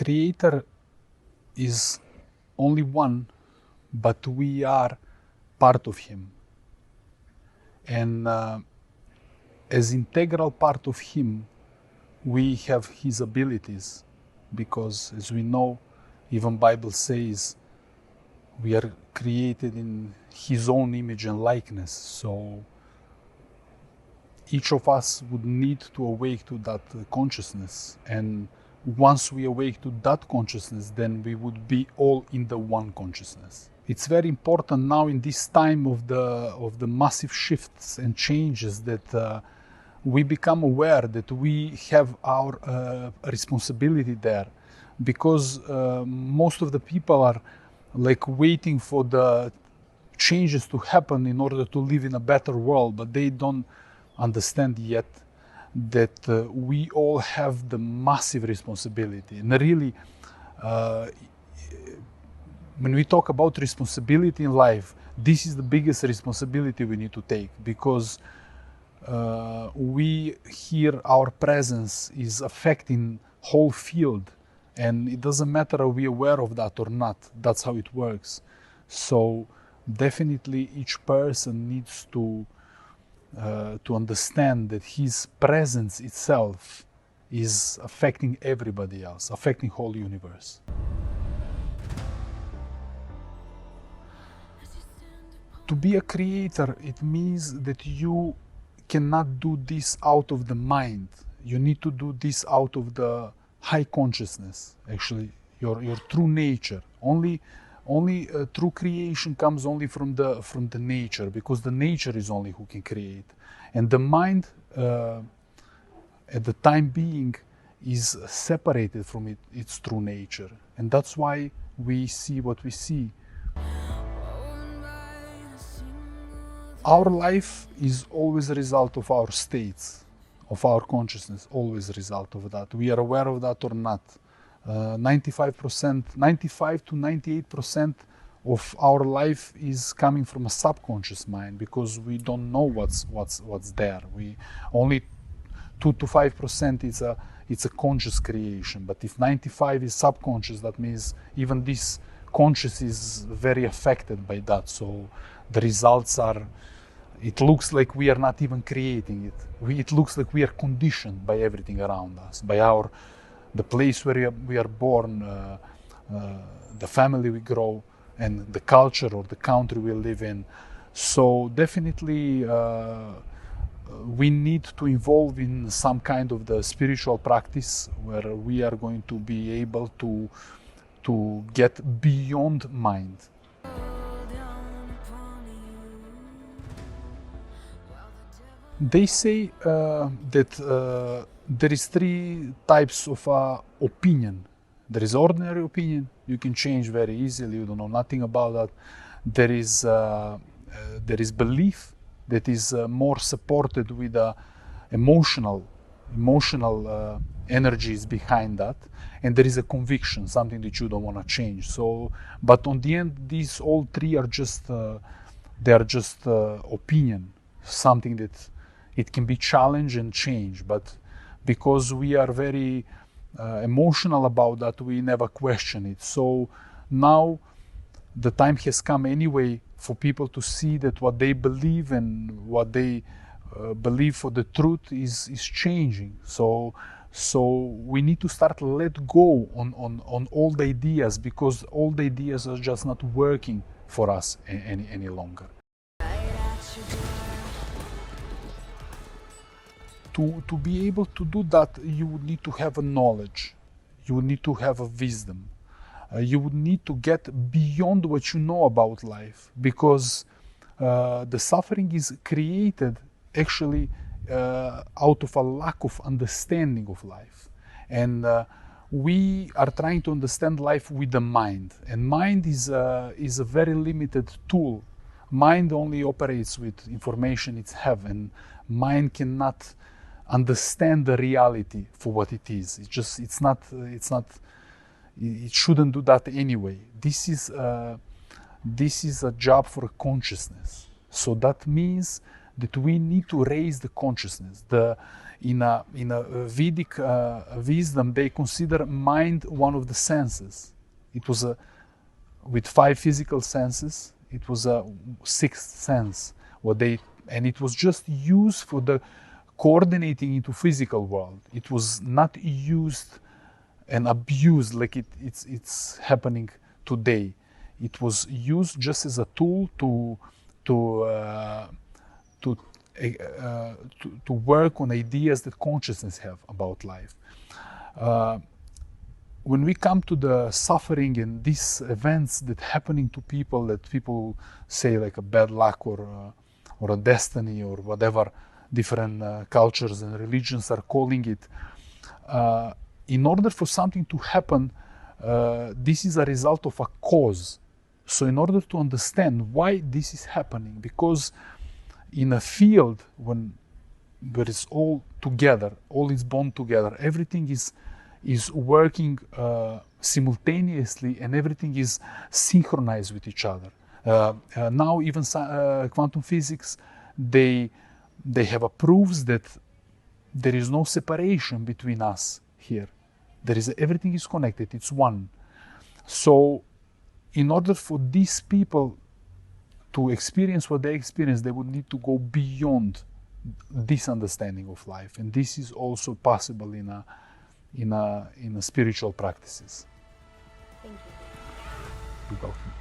Creator is only one, but we are part of Him. And as integral part of Him, we have His abilities, because as we know, even Bible says, we are created in His own image and likeness. So each of us would need to awake to that consciousness. And once we awake to that consciousness, then we would be all in the one consciousness. It's very important now in this time of the massive shifts and changes that we become aware that we have our responsibility there, because most of the people are like waiting for the changes to happen in order to live in a better world, but they don't understand yet that we all have the massive responsibility. And really, when we talk about responsibility in life, this is the biggest responsibility we need to take, because we here, our presence is affecting whole field, and it doesn't matter are we aware of that or not. That's how it works. So definitely each person needs to understand that his presence itself is affecting everybody else, affecting whole universe. To be a creator, it means that you cannot do this out of the mind. You need to do this out of the high consciousness, actually, your true nature. Only true creation comes only from the nature, because the nature is only who can create. And the mind, at the time being, is separated from its true nature. And that's why we see what we see. Our life is always a result of our states, of our consciousness, always a result of that. We are aware of that or not. 95 to 98% of our life is coming from a subconscious mind, because we don't know what's there. We only 2 to 5% it's a conscious creation. But if 95 is subconscious, that means even this conscious is very affected by that. So the results are, it looks like we are not even creating it. It looks like we are conditioned by everything around us, by the place where we are born, the family we grow, and the culture or the country we live in. So definitely we need to involve in some kind of the spiritual practice where we are going to be able to get beyond mind. They say that there is 3 types of opinion. There is ordinary opinion. You can change very easily. You don't know nothing about that. There is belief that is more supported with emotional energies behind that, and there is a conviction, something that you don't want to change. So, but on the end, these all 3 are just opinion, something that it can be challenged and changed, but because we are very emotional about that, we never question it. So now the time has come anyway for people to see that what they believe and what they believe for the truth is changing. So we need to start let go on all the ideas, because all the ideas are just not working for us any longer. To be able to do that, you would need to have a knowledge. You would need to have a wisdom. You would need to get beyond what you know about life, because the suffering is created actually out of a lack of understanding of life. And we are trying to understand life with the mind. And mind is a very limited tool. Mind only operates with information it has, and mind cannot understand the reality for what it is. It shouldn't do that anyway. This is a job for consciousness. So that means that we need to raise the consciousness. In a Vedic wisdom, they consider mind one of the senses. It was with 5 physical senses. It was a 6th sense. And it was just used for the coordinating into physical world. It was not used and abused like it's happening today. It was used just as a tool to work on ideas that consciousness have about life. When we come to the suffering and these events that happening to people, that people say like a bad luck or a destiny or whatever different cultures and religions are calling it, in order for something to happen, this is a result of a cause. So in order to understand why this is happening, because in a field where it's all together, all is bound together, everything is working simultaneously and everything is synchronized with each other. Now even quantum physics, they have proofs that there is no separation between us here. Everything is connected, it's one. So in order for these people to experience what they experience, they would need to go beyond this understanding of life. And this is also possible in a spiritual practices. Thank you. You're welcome.